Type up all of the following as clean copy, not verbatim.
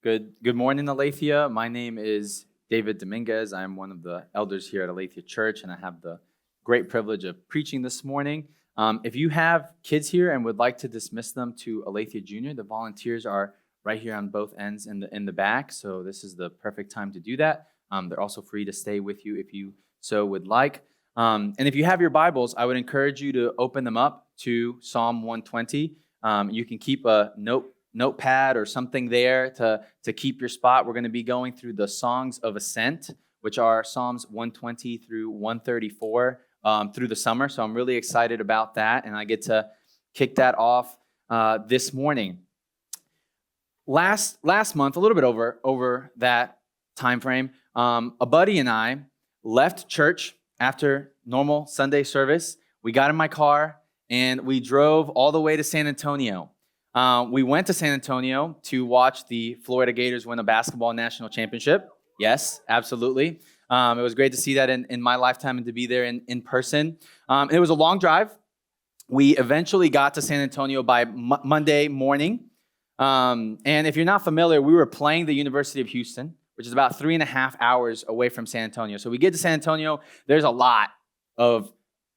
Good morning, Aletheia. My name is David Dominguez. I'm one of the elders here at Aletheia Church, and I have the great privilege of preaching this morning. If you have kids here and would like to dismiss them to Aletheia Junior, the volunteers are right here on both ends in the back, so this is the perfect time to do that. They're also free to stay with you if you so would like. And if you have your Bibles, I would encourage you to open them up to Psalm 120. You can keep a notepad or something there to keep your spot. We're going to be going through the Songs of Ascent, which are Psalms 120 through 134 through the summer. So I'm really excited about that, and I get to kick that off this morning. Last month, a little bit over that time frame, a buddy and I left church after normal Sunday service. We got in my car and we drove all the way to San Antonio. We went to San Antonio to watch the Florida Gators win a basketball national championship. Yes, absolutely. It was great to see that in my lifetime and to be there in person. It was a long drive. We eventually got to San Antonio by Monday morning. And if you're not familiar, we were playing the University of Houston, which is about 3.5 hours away from San Antonio. So we get to San Antonio. There's a lot of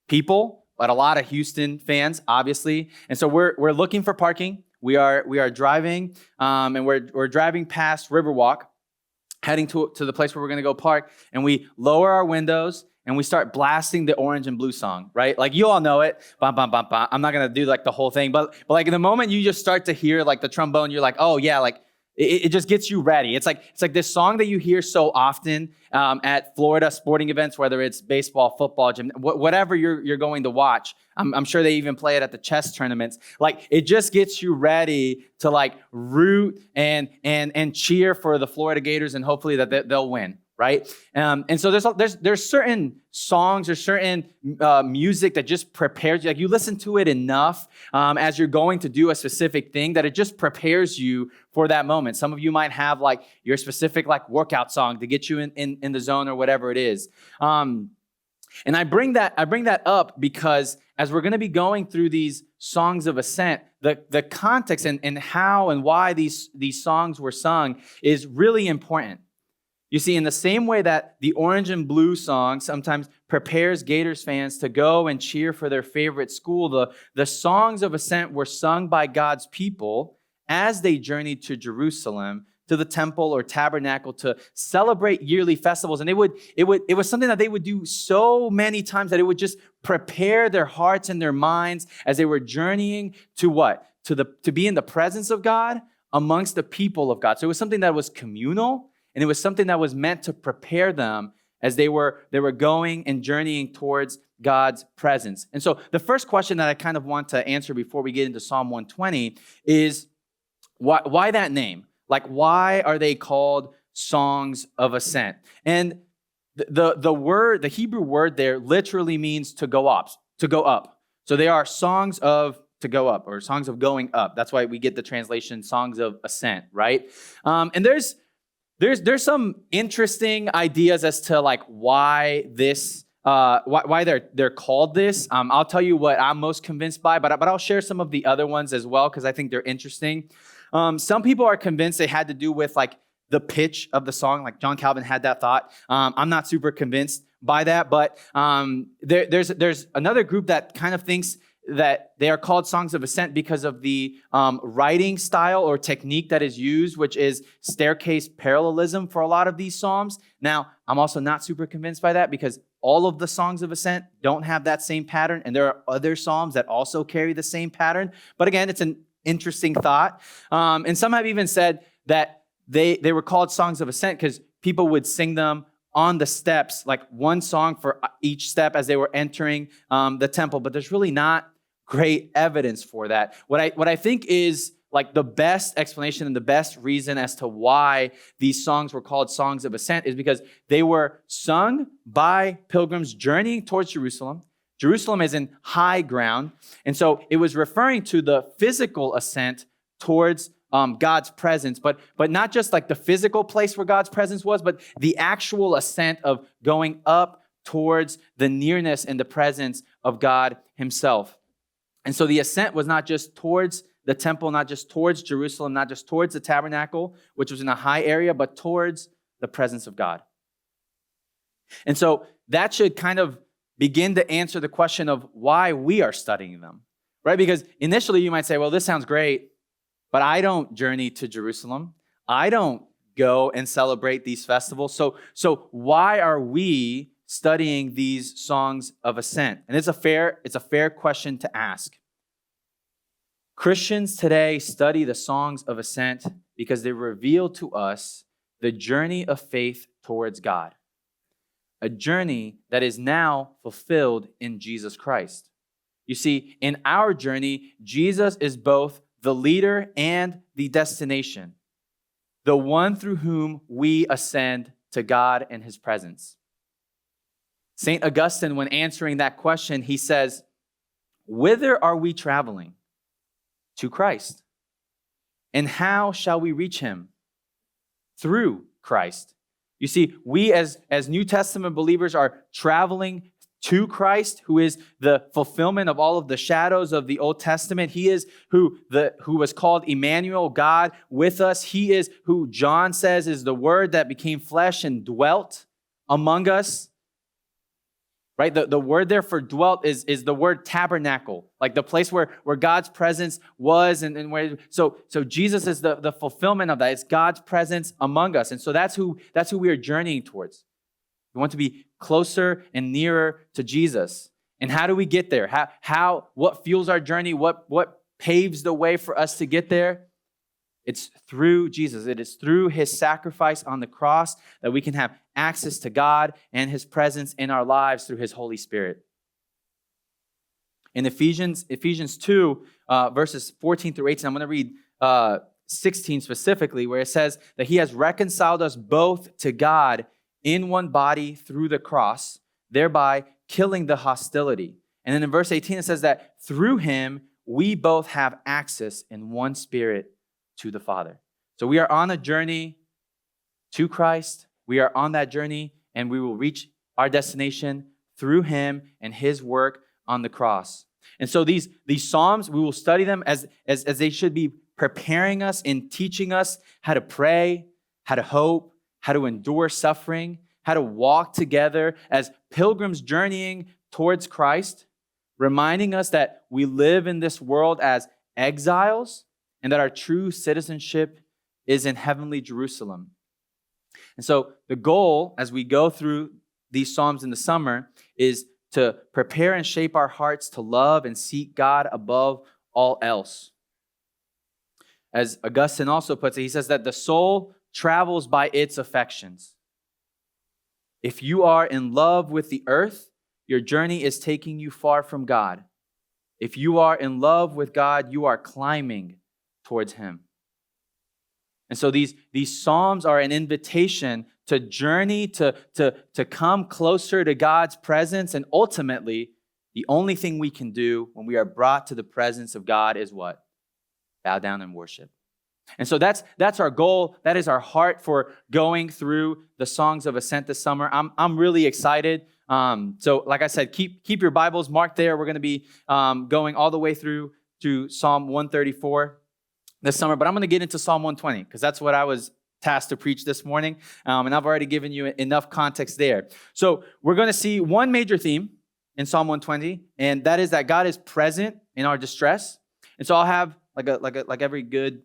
people, but a lot of Houston fans, obviously. And so we're looking for parking. We are driving, and we're driving past Riverwalk, heading to the place where we're going to go park. And we lower our windows and we start blasting the Orange and Blue song, right? Like, you all know it. Bum, bum, bum, bum. I'm not going to do like the whole thing, but like in the moment you just start to hear like the trombone, you're like, oh yeah, like it just gets you ready. It's like this song that you hear so often at Florida sporting events, whether it's baseball, football, gym, whatever you're going to watch. I'm sure they even play it at the chess tournaments. Like, it just gets you ready to like root and cheer for the Florida Gators, and hopefully that they'll win, right? And so there's certain songs or certain music that just prepares you. Like, you listen to it enough as you're going to do a specific thing that it just prepares you for that moment. Some of you might have like your specific like workout song to get you in the zone or whatever it is. And I bring that up because as we're going to be going through these songs of ascent, the context and how and why these songs were sung is really important. You see, in the same way that the Orange and Blue song sometimes prepares Gators fans to go and cheer for their favorite school, the songs of ascent were sung by God's people as they journeyed to Jerusalem, to the temple or tabernacle to celebrate yearly festivals. And it was something that they would do so many times that it would just prepare their hearts and their minds as they were journeying to what? To be in the presence of God amongst the people of God. So it was something that was communal, and it was something that was meant to prepare them as they were going and journeying towards God's presence. And so the first question that I kind of want to answer before we get into Psalm 120 is why that name? Like, why are they called songs of ascent? And the Hebrew word there literally means to go up. So they are songs of to go up, or songs of going up. That's why we get the translation songs of ascent, right? And there's some interesting ideas as to like why this why they're called this. I'll tell you what I'm most convinced by, but I'll share some of the other ones as well because I think they're interesting. Some people are convinced they had to do with like the pitch of the song, like John Calvin had that thought. I'm not super convinced by that, but there's another group that kind of thinks that they are called songs of ascent because of the writing style or technique that is used, which is staircase parallelism for a lot of these psalms. Now, I'm also not super convinced by that because all of the songs of ascent don't have that same pattern, and there are other psalms that also carry the same pattern. But again, it's an interesting thought. And some have even said that they were called songs of ascent because people would sing them on the steps, like one song for each step as they were entering the temple. But there's really not great evidence for that. What I think is like the best explanation and the best reason as to why these songs were called songs of ascent is because they were sung by pilgrims journeying towards Jerusalem. Jerusalem is in high ground. And so it was referring to the physical ascent towards God's presence, but not just like the physical place where God's presence was, but the actual ascent of going up towards the nearness and the presence of God himself. And so the ascent was not just towards the temple, not just towards Jerusalem, not just towards the tabernacle, which was in a high area, but towards the presence of God. And so that should kind of begin to answer the question of why we are studying them, right? Because initially you might say, well, this sounds great, but I don't journey to Jerusalem. I don't go and celebrate these festivals. So why are we studying these songs of ascent? And it's a fair question to ask. Christians today study the songs of ascent because they reveal to us the journey of faith towards God, a journey that is now fulfilled in Jesus Christ. You see, in our journey, Jesus is both the leader and the destination, the one through whom we ascend to God and his presence. St. Augustine, when answering that question, he says, "Whither are we traveling? To Christ. And how shall we reach him? Through Christ." You see, we as New Testament believers are traveling to Christ, who is the fulfillment of all of the shadows of the Old Testament. He is who was called Emmanuel, God with us. He is who John says is the Word that became flesh and dwelt among us. Right? The word there for dwelt is the word tabernacle, like the place where God's presence was, and where so Jesus is the fulfillment of that. It's God's presence among us. And so that's who we are journeying towards. We want to be closer and nearer to Jesus. And how do we get there? What fuels our journey? What paves the way for us to get there? It's through Jesus. It is through his sacrifice on the cross that we can have access to God and his presence in our lives through his Holy Spirit. In Ephesians 2, verses 14 through 18, I'm going to read 16 specifically, where it says that he has reconciled us both to God in one body through the cross, thereby killing the hostility. And then in verse 18, it says that through him, we both have access in one spirit to the Father. So we are on a journey to Christ. We are on that journey, and we will reach our destination through him and his work on the cross. And so these Psalms, we will study them as they should be preparing us and teaching us how to pray, how to hope, how to endure suffering, how to walk together as pilgrims journeying towards Christ, reminding us that we live in this world as exiles and that our true citizenship is in heavenly Jerusalem. And so the goal as we go through these Psalms in the summer is to prepare and shape our hearts to love and seek God above all else. As Augustine also puts it, he says that the soul travels by its affections. If you are in love with the earth, your journey is taking you far from God. If you are in love with God, you are climbing towards him. And so these Psalms are an invitation to journey, to come closer to God's presence. And ultimately, the only thing we can do when we are brought to the presence of God is what? Bow down and worship. And so that's our goal. That is our heart for going through the Songs of Ascent this summer. I'm really excited. So like I said, keep your Bibles marked there. We're going to be going all the way through to Psalm 134 this summer, but I'm going to get into Psalm 120 because that's what I was tasked to preach this morning, and I've already given you enough context there. So we're going to see one major theme in Psalm 120, and that is that God is present in our distress. And so I'll have like every good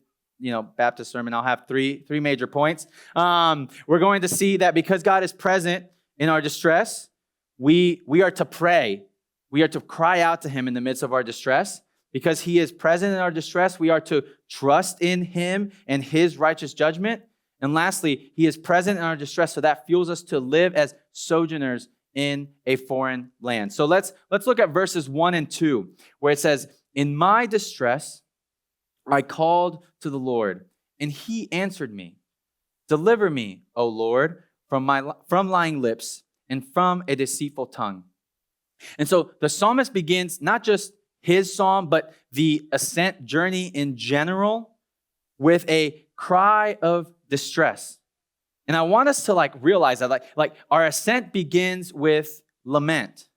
Baptist sermon, I'll have three major points. We're going to see that because God is present in our distress, we are to pray. We are to cry out to him in the midst of our distress. Because he is present in our distress, we are to trust in him and his righteous judgment. And lastly, he is present in our distress, so that fuels us to live as sojourners in a foreign land. So let's look at verses 1 and 2, where it says, "In my distress, I called to the Lord, and he answered me. Deliver me, O Lord, from lying lips and from a deceitful tongue." And so the psalmist begins not just his psalm, but the ascent journey in general with a cry of distress. And I want us to realize that like our ascent begins with lament.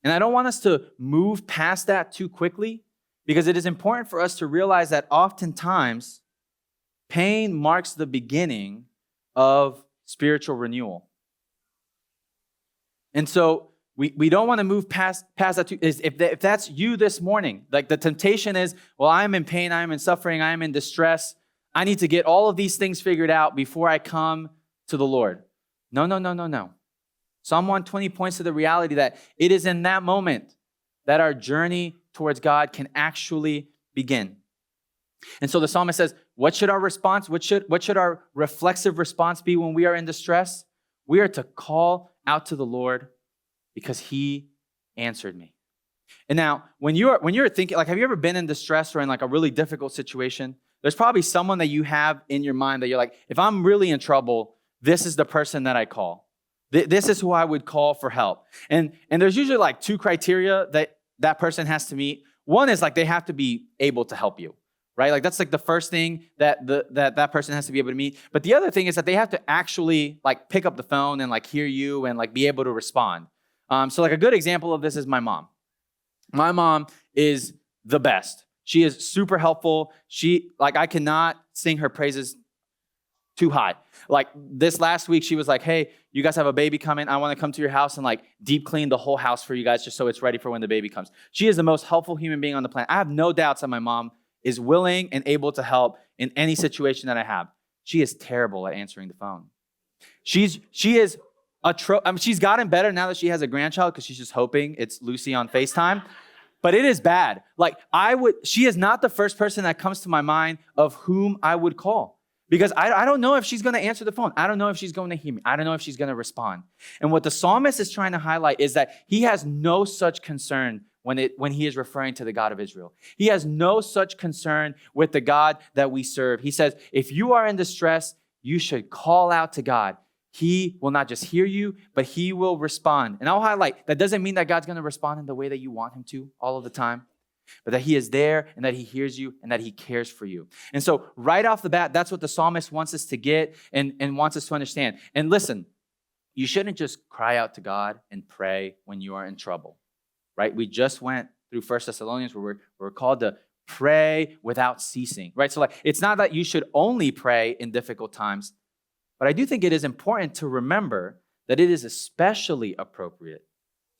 And I don't want us to move past that too quickly, because it is important for us to realize that oftentimes pain marks the beginning of spiritual renewal. And so we don't want to move past that. If that's you this morning, like the temptation is, well, I'm in pain, I'm in suffering, I'm in distress. I need to get all of these things figured out before I come to the Lord. No. Psalm 120 points to the reality that it is in that moment that our journey towards God can actually begin. And so the psalmist says, what should our response, what should our reflexive response be when we are in distress? We are to call out to the Lord because he answered me. And now, when you're thinking, like, have you ever been in distress or in like a really difficult situation? There's probably someone that you have in your mind that you're like, if I'm really in trouble, this is the person that I call. This is who I would call for help. And there's usually like two criteria that person has to meet. One is like they have to be able to help you, right? Like that's like the first thing that person has to be able to meet. But the other thing is that they have to actually like pick up the phone and like hear you and like be able to respond. So like a good example of this is my mom. My mom is the best. She is super helpful. I cannot sing her praises too high. Like this last week, she was like, hey, you guys have a baby coming. I want to come to your house and like deep clean the whole house for you guys just so it's ready for when the baby comes. She is the most helpful human being on the planet. I have no doubts that my mom is willing and able to help in any situation that I have. She is terrible at answering the phone. She's gotten better now that she has a grandchild because she's just hoping it's Lucy on FaceTime. But it is bad. Like she is not the first person that comes to my mind of whom I would call. Because I don't know if she's going to answer the phone. I don't know if she's going to hear me. I don't know if she's going to respond. And what the psalmist is trying to highlight is that he has no such concern when he is referring to the God of Israel. He has no such concern with the God that we serve. He says, if you are in distress, you should call out to God. He will not just hear you, but he will respond. And I'll highlight, that doesn't mean that God's going to respond in the way that you want him to all of the time, but that he is there and that he hears you and that he cares for you. And so right off the bat, that's what the psalmist wants us to get and wants us to understand. And listen, you shouldn't just cry out to God and pray when you are in trouble, right? We just went through 1 Thessalonians where we're called to pray without ceasing, right? So like, it's not that you should only pray in difficult times, but I do think it is important to remember that it is especially appropriate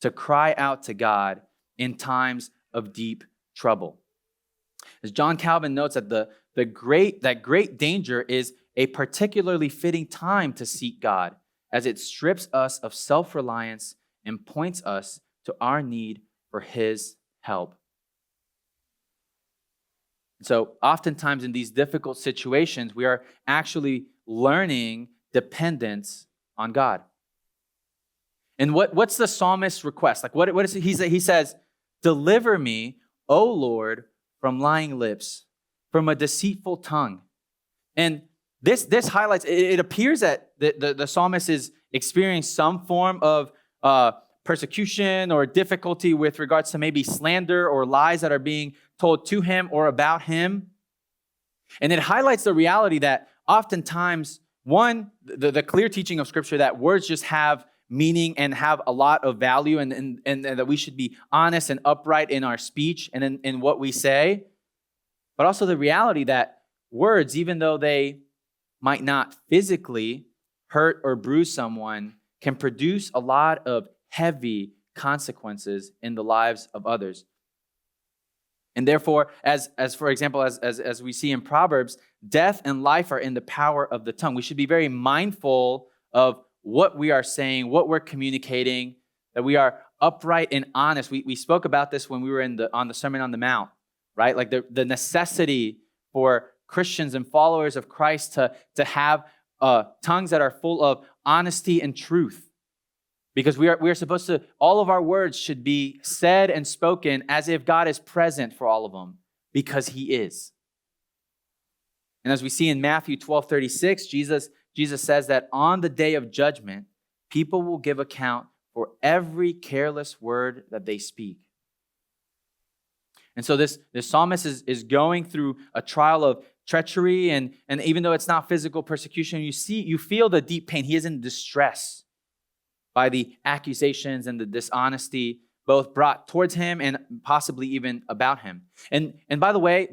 to cry out to God in times of deep trouble. As John Calvin notes that that great danger is a particularly fitting time to seek God, as it strips us of self-reliance and points us to our need for his help. So oftentimes in these difficult situations, we are actually learning dependence on God. And what's the psalmist's request? Like what is it? He says, deliver me, O Lord, from lying lips, from a deceitful tongue. And this highlights, it appears that the psalmist is experiencing some form of persecution or difficulty with regards to maybe slander or lies that are being told to him or about him. And it highlights the reality that oftentimes, one, the clear teaching of Scripture that words just have meaning and have a lot of value and that we should be honest and upright in our speech and in what we say. But also the reality that words, even though they might not physically hurt or bruise someone, can produce a lot of heavy consequences in the lives of others. And therefore, as for example, as we see in Proverbs, death and life are in the power of the tongue. We should be very mindful of what we are saying, what we're communicating, that we are upright and honest. We spoke about this when we were on the Sermon on the Mount, right? Like the necessity for Christians and followers of Christ to have tongues that are full of honesty and truth. Because we are supposed to, all of our words should be said and spoken as if God is present for all of them, because he is. And as we see in Matthew 12:36, Jesus says that on the day of judgment, people will give account for every careless word that they speak. And so this psalmist is going through a trial of treachery, and even though it's not physical persecution, you feel the deep pain. He is in distress by the accusations and the dishonesty, both brought towards him and possibly even about him. And by the way,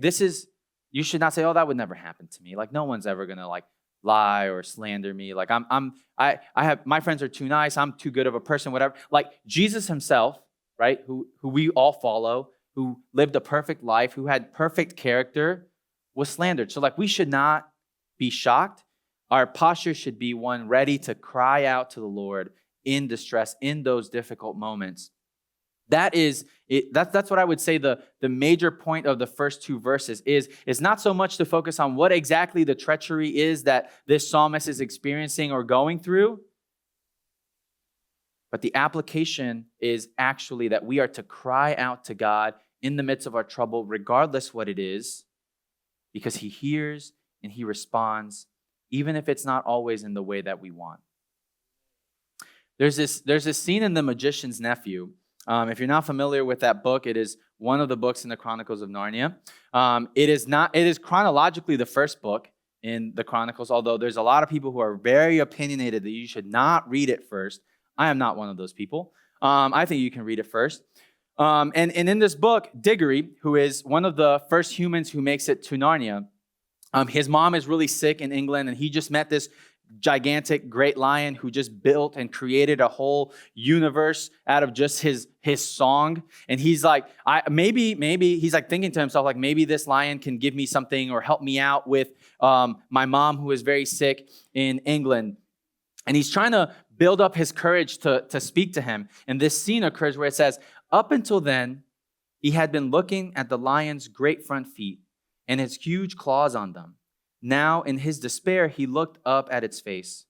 you should not say, oh, that would never happen to me. Like, no one's ever gonna like lie or slander me. Like I have, my friends are too nice. I'm too good of a person, whatever. Like Jesus himself, right? Who we all follow, who lived a perfect life, who had perfect character, was slandered. So like we should not be shocked. Our posture should be one ready to cry out to the Lord in distress, in those difficult moments. That is it. That's what I would say the major point of the first two verses is not so much to focus on what exactly the treachery is that this psalmist is experiencing or going through, but the application is actually that we are to cry out to God in the midst of our trouble, regardless what it is, because he hears and he responds, even if it's not always in the way that we want. There's this scene in The Magician's Nephew. If you're not familiar with that book, it is one of the books in the Chronicles of Narnia. It is chronologically the first book in the Chronicles, although there's a lot of people who are very opinionated that you should not read it first. I am not one of those people. I think you can read it first. And in this book, Diggory, who is one of the first humans who makes it to Narnia, his mom is really sick in England, and he just met this gigantic great lion who just built and created a whole universe out of just his song. And he's like, maybe he's like thinking to himself, like, maybe this lion can give me something or help me out with my mom who is very sick in England. And he's trying to build up his courage to speak to him. And this scene occurs where it says, up until then, he had been looking at the lion's great front feet and its huge claws on them. Now, in his despair, he looked up at its face.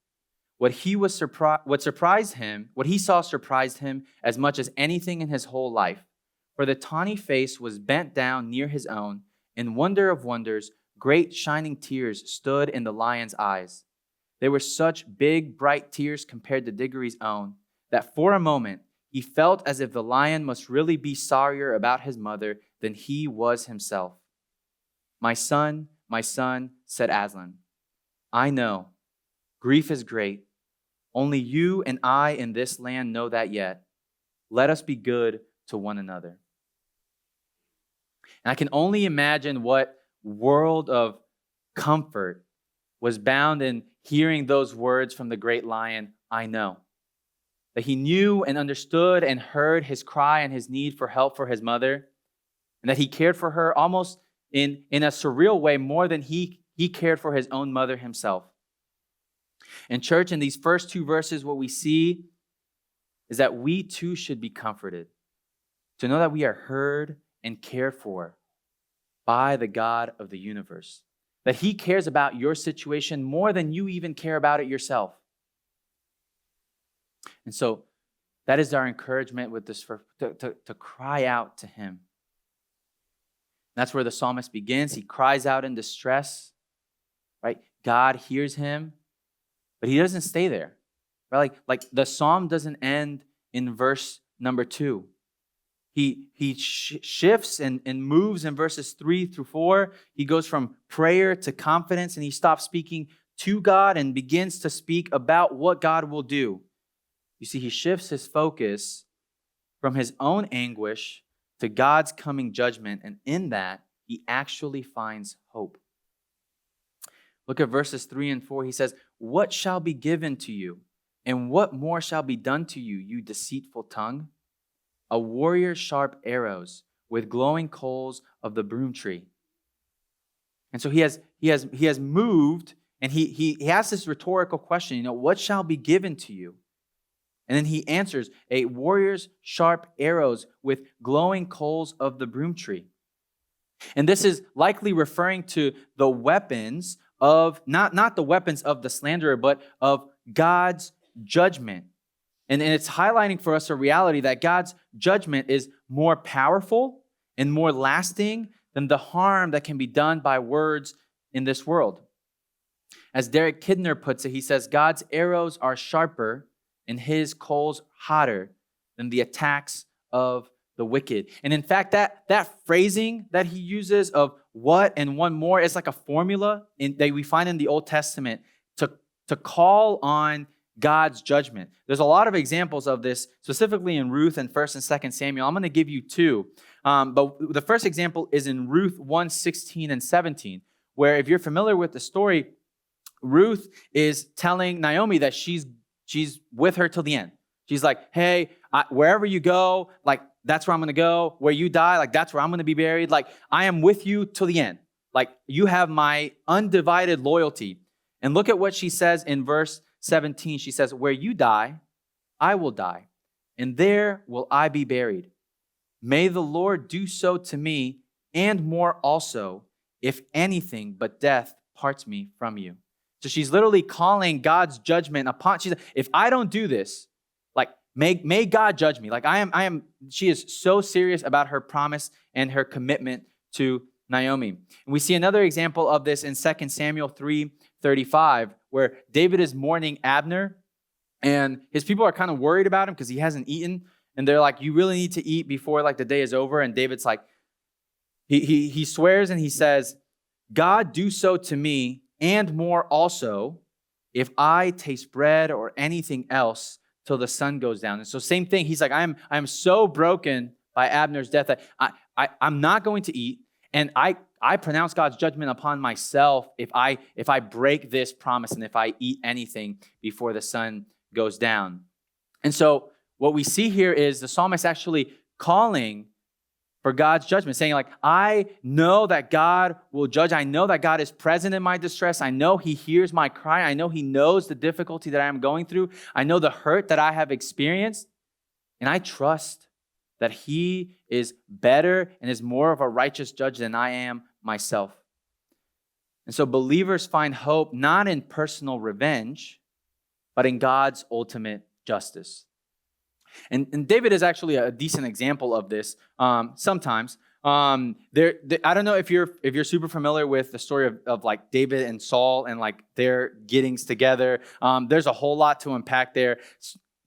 What he saw surprised him as much as anything in his whole life. For the tawny face was bent down near his own, and wonder of wonders, great shining tears stood in the lion's eyes. They were such big, bright tears compared to Diggory's own, that for a moment he felt as if the lion must really be sorrier about his mother than he was himself. My son, said Aslan, I know. Grief is great. Only you and I in this land know that yet. Let us be good to one another. And I can only imagine what world of comfort was bound in hearing those words from the great lion, I know. That he knew and understood and heard his cry and his need for help for his mother, and that he cared for her almost in a surreal way more than he cared for his own mother himself. In church, in these first two verses, what we see is that we too should be comforted, to know that we are heard and cared for by the God of the universe, that he cares about your situation more than you even care about it yourself. And so that is our encouragement with this, to cry out to him. That's where the psalmist begins. He cries out in distress, right? God hears him, but he doesn't stay there, right? Like the psalm doesn't end in verse number 2. He shifts and moves in verses 3 through 4. He goes from prayer to confidence, and he stops speaking to God and begins to speak about what God will do. You see, he shifts his focus from his own anguish to God's coming judgment, and in that, he actually finds hope. Look at verses 3 and 4. He says, what shall be given to you, and what more shall be done to you, you deceitful tongue? A warrior's sharp arrows with glowing coals of the broom tree. And so he has moved, and he asks this rhetorical question, what shall be given to you? And then he answers, a warrior's sharp arrows with glowing coals of the broom tree. And this is likely referring to the weapons of, not the weapons of the slanderer, but of God's judgment. And it's highlighting for us a reality that God's judgment is more powerful and more lasting than the harm that can be done by words in this world. As Derek Kidner puts it, he says, God's arrows are sharper and his coals hotter than the attacks of the wicked. And in fact, that phrasing that he uses of what and one more is like a formula that we find in the Old Testament to call on God's judgment. There's a lot of examples of this, specifically in Ruth and 1st and 2nd Samuel. I'm going to give you two. But the first example is in Ruth 1:16 and 17, where if you're familiar with the story, Ruth is telling Naomi that she's with her till the end. She's like, hey, wherever you go, like, that's where I'm going to go. Where you die, like, that's where I'm going to be buried. Like, I am with you till the end. Like, you have my undivided loyalty. And look at what she says in verse 17. She says, where you die, I will die, and there will I be buried. May the Lord do so to me, and more also, if anything but death parts me from you. So she's literally calling God's judgment upon. She's like, if I don't do this, like, may God judge me. Like, she is so serious about her promise and her commitment to Naomi. And we see another example of this in 2 Samuel 3:35, where David is mourning Abner, and his people are kind of worried about him because he hasn't eaten. And they're like, you really need to eat before like the day is over. And David's like, he swears and he says, God do so to me and more also, if I taste bread or anything else till the sun goes down. And so same thing. He's like, I am so broken by Abner's death that I'm not going to eat. And I pronounce God's judgment upon myself if I break this promise and if I eat anything before the sun goes down. And so what we see here is the psalmist actually calling for God's judgment, saying like, I know that God will judge. I know that God is present in my distress. I know he hears my cry. I know he knows the difficulty that I am going through. I know the hurt that I have experienced. And I trust that he is better and is more of a righteous judge than I am myself. And so believers find hope not in personal revenge, but in God's ultimate justice. And David is actually a decent example of this. Sometimes I don't know if you're super familiar with the story of like David and Saul and like their gettings together. There's a whole lot to unpack there.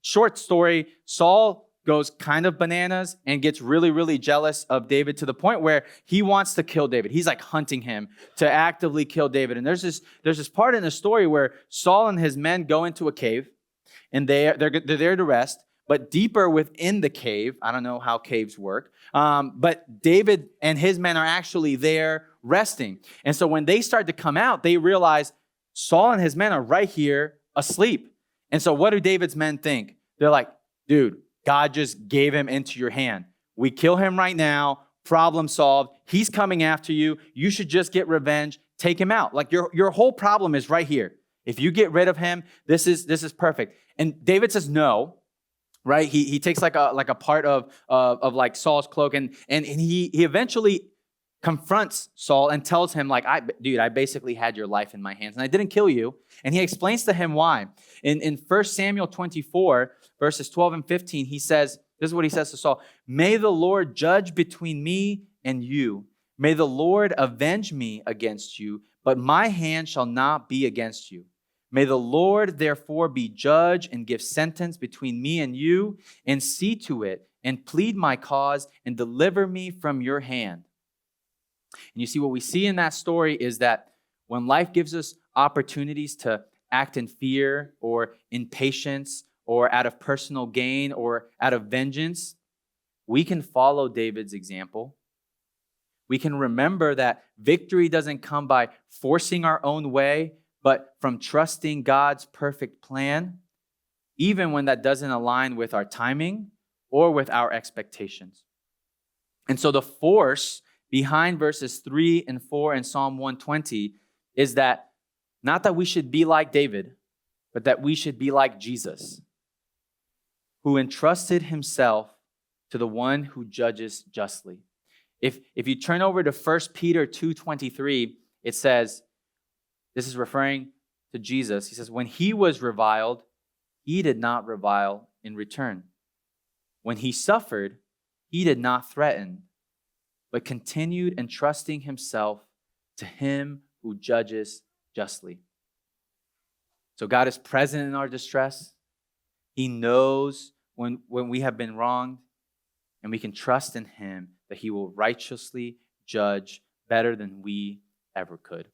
Short story: Saul goes kind of bananas and gets really, really jealous of David to the point where he wants to kill David. He's like hunting him to actively kill David. And there's this part in the story where Saul and his men go into a cave, and they're there to rest. But deeper within the cave, I don't know how caves work, but David and his men are actually there resting. And so when they start to come out, they realize Saul and his men are right here asleep. And so what do David's men think? They're like, dude, God just gave him into your hand. We kill him right now, problem solved. He's coming after you. You should just get revenge. Take him out. Like your whole problem is right here. If you get rid of him, this is perfect. And David says no. Right, he takes like a part of like Saul's cloak, and he eventually confronts Saul and tells him like, I basically had your life in my hands and I didn't kill you. And he explains to him why. In 1 Samuel 24 verses 12 and 15, he says, this is what he says to Saul: may the Lord judge between me and you. May the Lord avenge me against you, but my hand shall not be against you. May the Lord therefore be judge and give sentence between me and you, and see to it and plead my cause and deliver me from your hand. And you see, what we see in that story is that when life gives us opportunities to act in fear or in patience or out of personal gain or out of vengeance, we can follow David's example. We can remember that victory doesn't come by forcing our own way, but from trusting God's perfect plan, even when that doesn't align with our timing or with our expectations. And so the force behind verses 3 and 4 in Psalm 120 is that not that we should be like David, but that we should be like Jesus, who entrusted himself to the one who judges justly. If you turn over to 1 Peter 2:23, it says, this is referring to Jesus. He says, when he was reviled, he did not revile in return. When he suffered, he did not threaten, but continued entrusting himself to him who judges justly. So God is present in our distress. He knows when we have been wronged, and we can trust in him that he will righteously judge better than we ever could.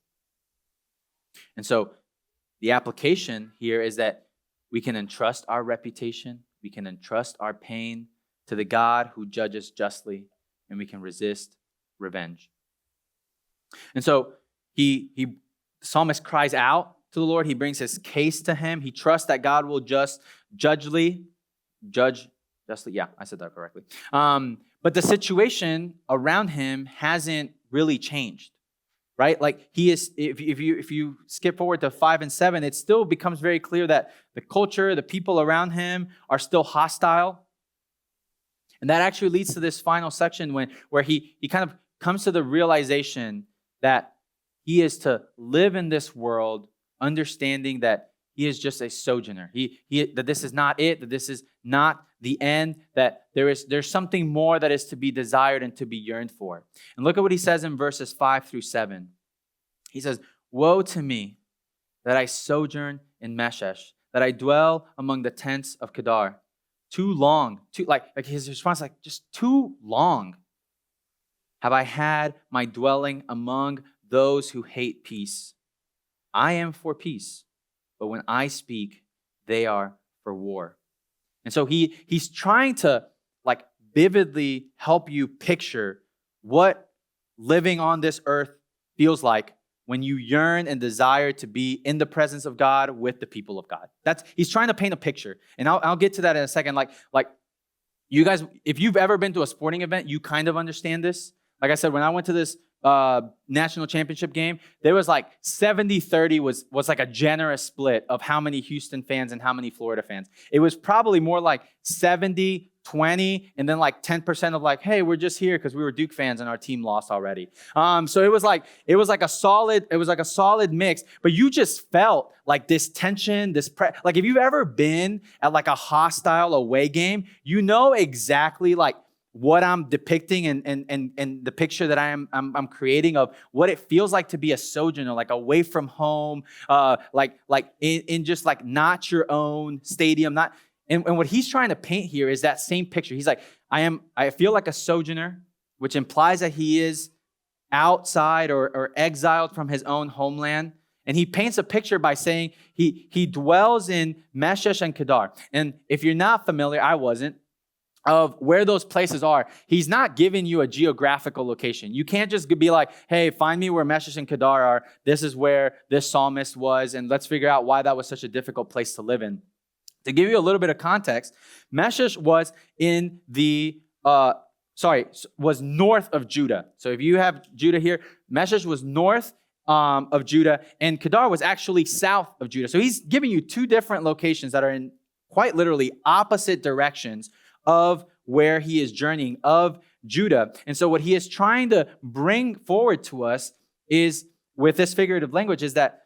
And so the application here is that we can entrust our reputation, we can entrust our pain to the God who judges justly, and we can resist revenge. And so the psalmist cries out to the Lord. He brings his case to him. He trusts that God will judge justly. Yeah, I said that correctly. But the situation around him hasn't really changed, right? Like he is, if you skip forward to 5 and 7, it still becomes very clear that the culture, the people around him are still hostile. And that actually leads to this final section where he kind of comes to the realization that he is to live in this world, understanding that he is just a sojourner. That this is not it, that this is not the end, that there's something more that is to be desired and to be yearned for. And look at what he says in verses 5 through 7. He says, "Woe to me that I sojourn in Meshesh, that I dwell among the tents of Kedar. Too long, like his response, like just too long have I had my dwelling among those who hate peace. I am for peace, but when I speak, they are for war." And so he's trying to like vividly help you picture what living on this earth feels like when you yearn and desire to be in the presence of God with the people of God. He's trying to paint a picture. And I'll get to that in a second. Like you guys, if you've ever been to a sporting event, you kind of understand this. Like I said, when I went to this national championship game, there was like 70-30 was like a generous split of how many Houston fans and how many Florida fans. It was probably more like 70-20 and then like 10% of like, hey, we're just here because we were Duke fans and our team lost already. So it was like a solid mix, but you just felt like this tension, like if you've ever been at like a hostile away game, you know exactly like what I'm depicting and the picture that I'm creating of what it feels like to be a sojourner, like away from home, like in just like not your own stadium, and what he's trying to paint here is that same picture. He's like, I feel like a sojourner, which implies that he is outside or exiled from his own homeland. And he paints a picture by saying he dwells in Meshesh and Kedar. And if you're not familiar, I wasn't, of where those places are, he's not giving you a geographical location. You can't just be like, hey, find me where Meshesh and Kedar are. This is where this psalmist was, and let's figure out why that was such a difficult place to live in. To give you a little bit of context, Meshesh was was north of Judah. So if you have Judah here, Meshesh was north of Judah, and Kedar was actually south of Judah. So he's giving you two different locations that are in quite literally opposite directions of where he is journeying, of Judah. And so what he is trying to bring forward to us is, with this figurative language, is that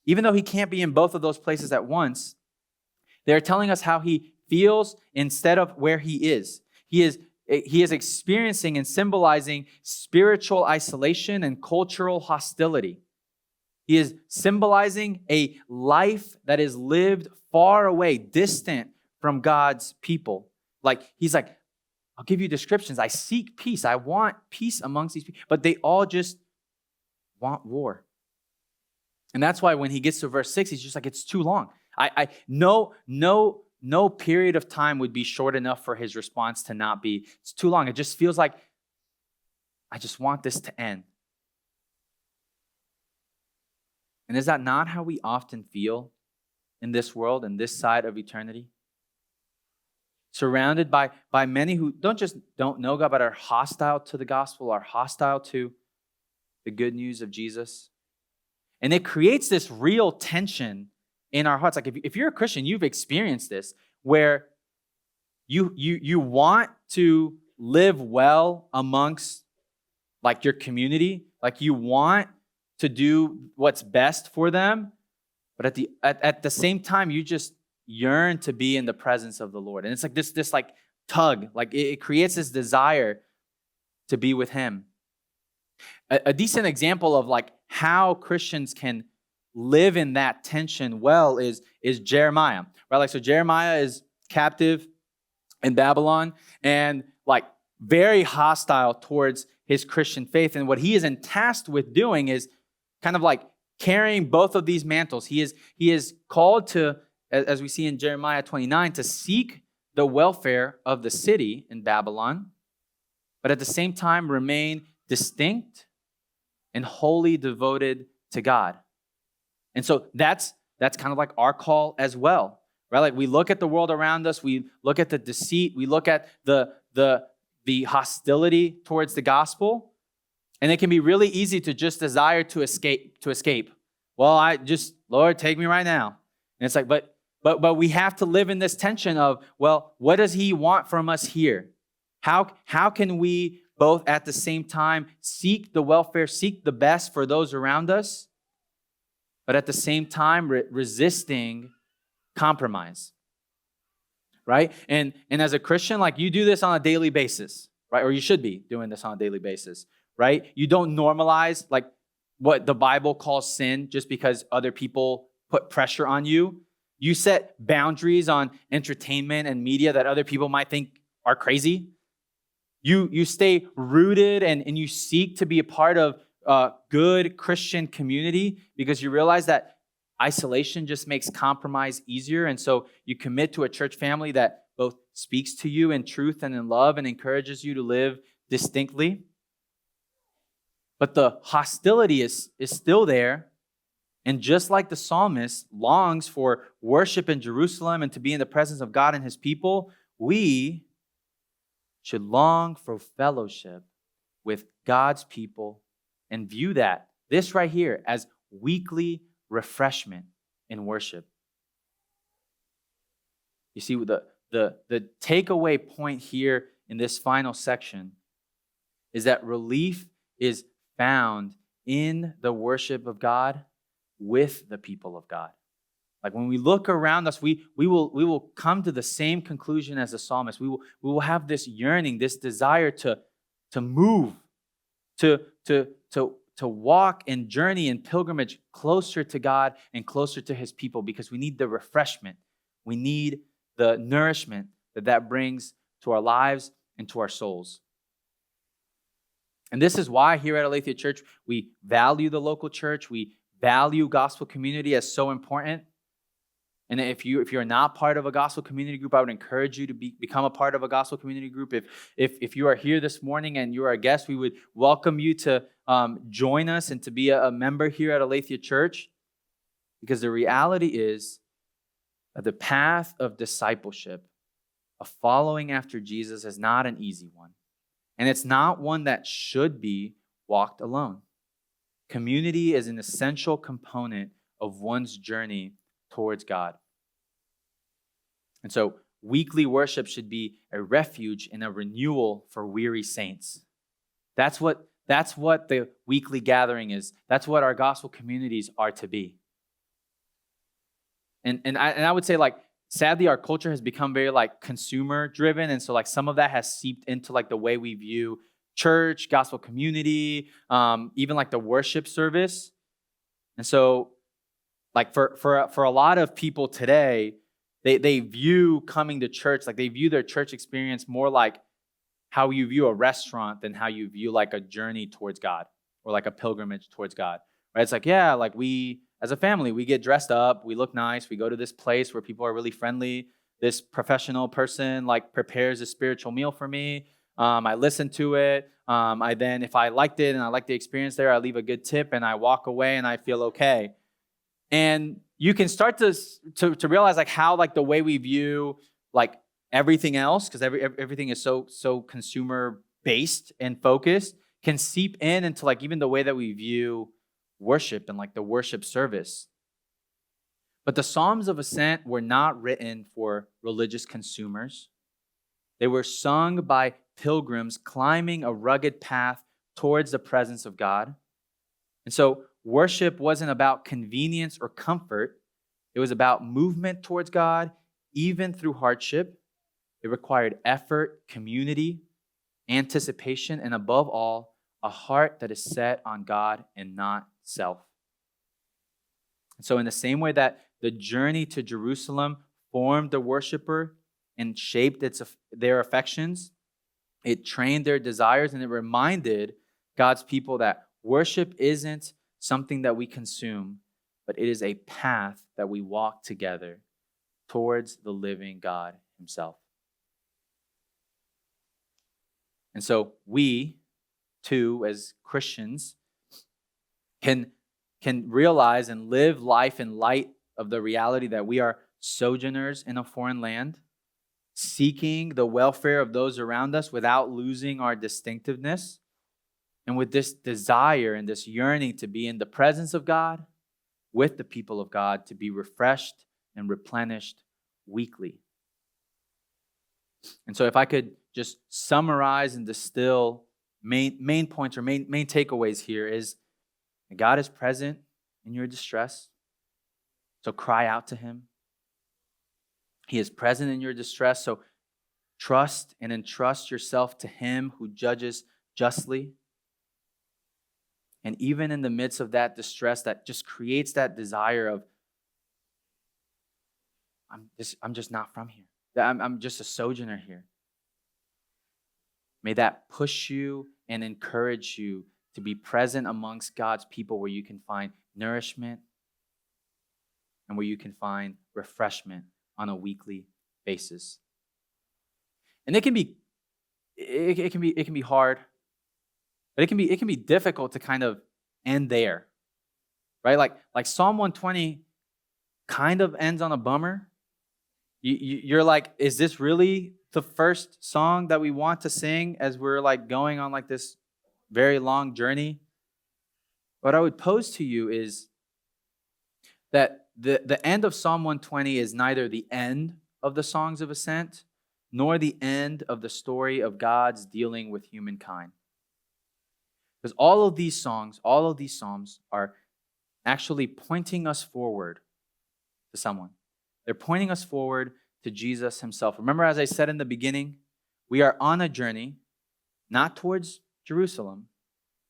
even though he can't be in both of those places at once, they're telling us how he feels instead of where he is. He is experiencing and symbolizing spiritual isolation and cultural hostility. He is symbolizing a life that is lived far away, distant from God's people. Like, he's like, I'll give you descriptions. I seek peace. I want peace amongst these people. But they all just want war. And that's why when he gets to verse 6, he's just like, it's too long. No period of time would be short enough for his response to not be, it's too long. It just feels like, I just want this to end. And is that not how we often feel in this world, in this side of eternity? Surrounded by many who don't know God, but are hostile to the gospel, are hostile to the good news of Jesus. And it creates this real tension in our hearts. Like if you're a Christian, you've experienced this, where you want to live well amongst like your community, like you want to do what's best for them, but at the same time, you just yearn to be in the presence of the Lord. And it's like this like tug, like it creates this desire to be with him. A decent example of like how Christians can live in that tension well is Jeremiah, right? Like, so Jeremiah is captive in Babylon and like very hostile towards his Christian faith. And what he is tasked with doing is kind of like carrying both of these mantles. He is called to as we see in Jeremiah 29, to seek the welfare of the city in Babylon, but at the same time remain distinct and wholly devoted to God. And so that's kind of like our call as well, right? Like we look at the world around us, we look at the deceit, we look at the hostility towards the gospel, and it can be really easy to just desire to escape. Well, Lord, take me right now. And it's like, but we have to live in this tension of, well, what does he want from us here? How can we both at the same time seek the welfare, seek the best for those around us, but at the same time resisting compromise, right? And as a Christian, like you do this on a daily basis, right? Or you should be doing this on a daily basis, right? You don't normalize like what the Bible calls sin just because other people put pressure on you. You set boundaries on entertainment and media that other people might think are crazy. You stay rooted and you seek to be a part of a good Christian community because you realize that isolation just makes compromise easier. And so you commit to a church family that both speaks to you in truth and in love and encourages you to live distinctly. But the hostility is still there. And just like the psalmist longs for worship in Jerusalem and to be in the presence of God and his people, we should long for fellowship with God's people and view this right here, as weekly refreshment in worship. You see, the takeaway point here in this final section is that relief is found in the worship of God with the people of God. Like when we look around us, we will come to the same conclusion as the psalmist. We will have this yearning, this desire to move, to walk and journey and pilgrimage closer to God and closer to his people, because we need the refreshment. We need the nourishment that brings to our lives and to our souls. And this is why here at Aletheia Church, we value the local church. We value gospel community as so important. And if you're not part of a gospel community group, I would encourage you to become a part of a gospel community group. If you are here this morning and you are a guest, we would welcome you to join us and to be a member here at Aletheia Church, because the reality is that the path of discipleship, of following after Jesus, is not an easy one. And it's not one that should be walked alone. Community is an essential component of one's journey towards God. And so weekly worship should be a refuge and a renewal for weary saints. That's what the weekly gathering is. That's what our gospel communities are to be. And I would say, like, sadly, our culture has become very like consumer driven. And so like some of that has seeped into like the way we view church, gospel community, even like the worship service. And so like for a lot of people today, they view coming to church, like they view their church experience more like how you view a restaurant than how you view like a journey towards God or like a pilgrimage towards God, right? It's like, yeah, like we, as a family, we get dressed up, we look nice, we go to this place where people are really friendly. This professional person like prepares a spiritual meal for me. I listen to it. I then, if I liked it and I like the experience there, I leave a good tip and I walk away and I feel okay. And you can start to realize like how like the way we view like everything else, because everything is so consumer based and focused, can seep into like even the way that we view worship and like the worship service. But the Psalms of Ascent were not written for religious consumers. They were sung by pilgrims climbing a rugged path towards the presence of God. And so worship wasn't about convenience or comfort. It was about movement towards God, even through hardship. It required effort, community, anticipation, and above all, a heart that is set on God and not self. And so in the same way that the journey to Jerusalem formed the worshiper and shaped their affections, it trained their desires, and it reminded God's people that worship isn't something that we consume, but it is a path that we walk together towards the living God himself. And so we, too, as Christians, can realize and live life in light of the reality that we are sojourners in a foreign land, seeking the welfare of those around us without losing our distinctiveness, and with this desire and this yearning to be in the presence of God, with the people of God, to be refreshed and replenished weekly. And so if I could just summarize and distill main points or main takeaways here is that God is present in your distress, so cry out to him. He is present in your distress, so trust and entrust yourself to him who judges justly. And even in the midst of that distress, that just creates that desire of, I'm just not from here. I'm just a sojourner here. May that push you and encourage you to be present amongst God's people where you can find nourishment and where you can find refreshment on a weekly basis. And it can be hard, but it can be difficult to kind of end there, right? Like Psalm 120 kind of ends on a bummer. You're like, is this really the first song that we want to sing as we're like going on like this very long journey? What I would pose to you is that the end of Psalm 120 is neither the end of the songs of ascent nor the end of the story of God's dealing with humankind. Because all of these songs, all of these psalms are actually pointing us forward to someone. They're pointing us forward to Jesus himself. Remember, as I said in the beginning, we are on a journey, not towards Jerusalem.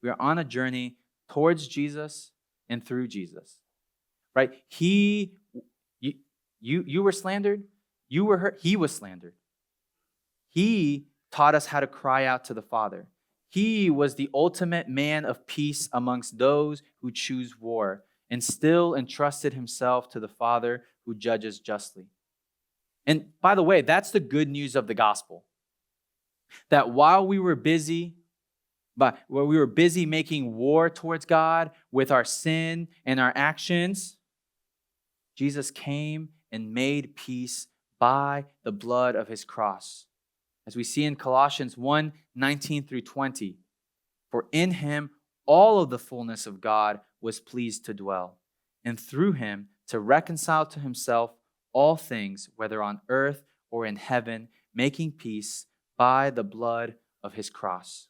We are on a journey towards Jesus and through Jesus, right? You were slandered. You were hurt. He was slandered. He taught us how to cry out to the Father. He was the ultimate man of peace amongst those who choose war and still entrusted himself to the Father who judges justly. And by the way, that's the good news of the gospel. That while we were busy making war towards God with our sin and our actions, Jesus came and made peace by the blood of his cross. As we see in Colossians 1:19-20, for in him all of the fullness of God was pleased to dwell, and through him to reconcile to himself all things, whether on earth or in heaven, making peace by the blood of his cross.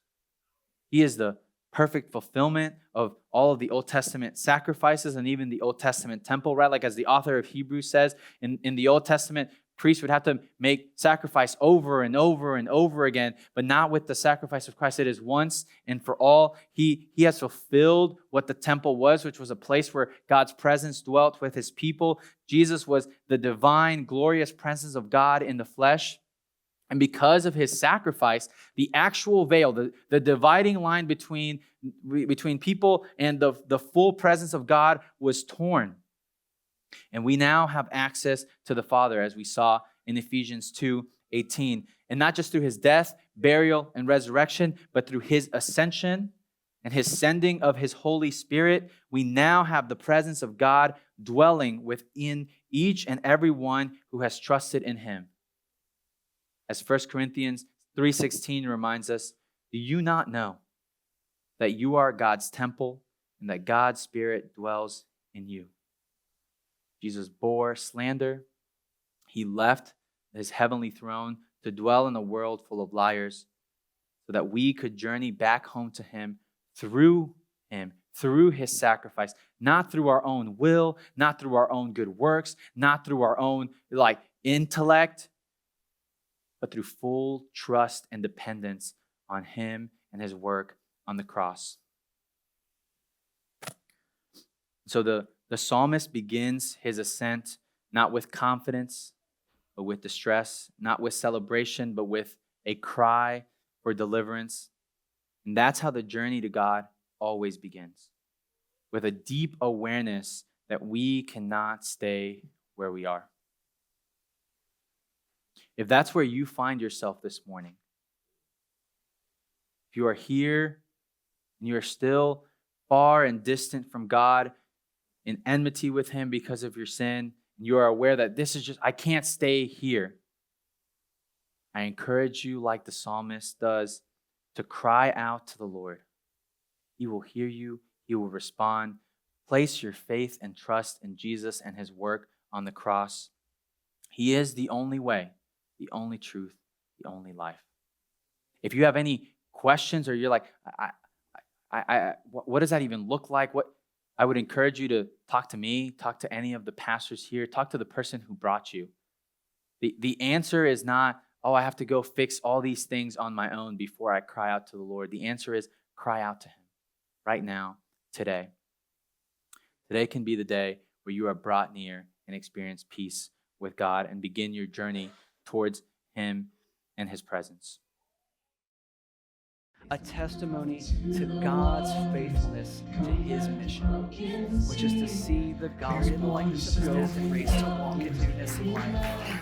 He is the perfect fulfillment of all of the Old Testament sacrifices and even the Old Testament temple, right? Like as the author of Hebrews says, in the Old Testament, priests would have to make sacrifice over and over and over again, but not with the sacrifice of Christ. It is once and for all. He has fulfilled what the temple was, which was a place where God's presence dwelt with his people. Jesus was the divine, glorious presence of God in the flesh. And because of his sacrifice, the actual veil, the dividing line between people and the full presence of God was torn. And we now have access to the Father, as we saw in Ephesians 2:18. And not just through his death, burial, and resurrection, but through his ascension and his sending of his Holy Spirit, we now have the presence of God dwelling within each and every one who has trusted in him. As 1 Corinthians 3:16 reminds us, do you not know that you are God's temple and that God's Spirit dwells in you? Jesus bore slander. He left his heavenly throne to dwell in a world full of liars so that we could journey back home to him, through his sacrifice, not through our own will, not through our own good works, not through our own intellect, but through full trust and dependence on him and his work on the cross. So the psalmist begins his ascent not with confidence, but with distress, not with celebration, but with a cry for deliverance. And that's how the journey to God always begins, with a deep awareness that we cannot stay where we are. If that's where you find yourself this morning, if you are here and you are still far and distant from God, in enmity with him because of your sin, and you are aware that I can't stay here, I encourage you, like the psalmist does, to cry out to the Lord. He will hear you. He will respond. Place your faith and trust in Jesus and his work on the cross. He is the only way, the only truth, the only life. If you have any questions or you're like, what does that even look like? I would encourage you to talk to me, talk to any of the pastors here, talk to the person who brought you. The answer is not, I have to go fix all these things on my own before I cry out to the Lord. The answer is cry out to him right now, today. Today can be the day where you are brought near and experience peace with God and begin your journey towards him and his presence. A testimony to God's faithfulness to his mission, which is to see the gospel like this stand and race to walk in newness of life.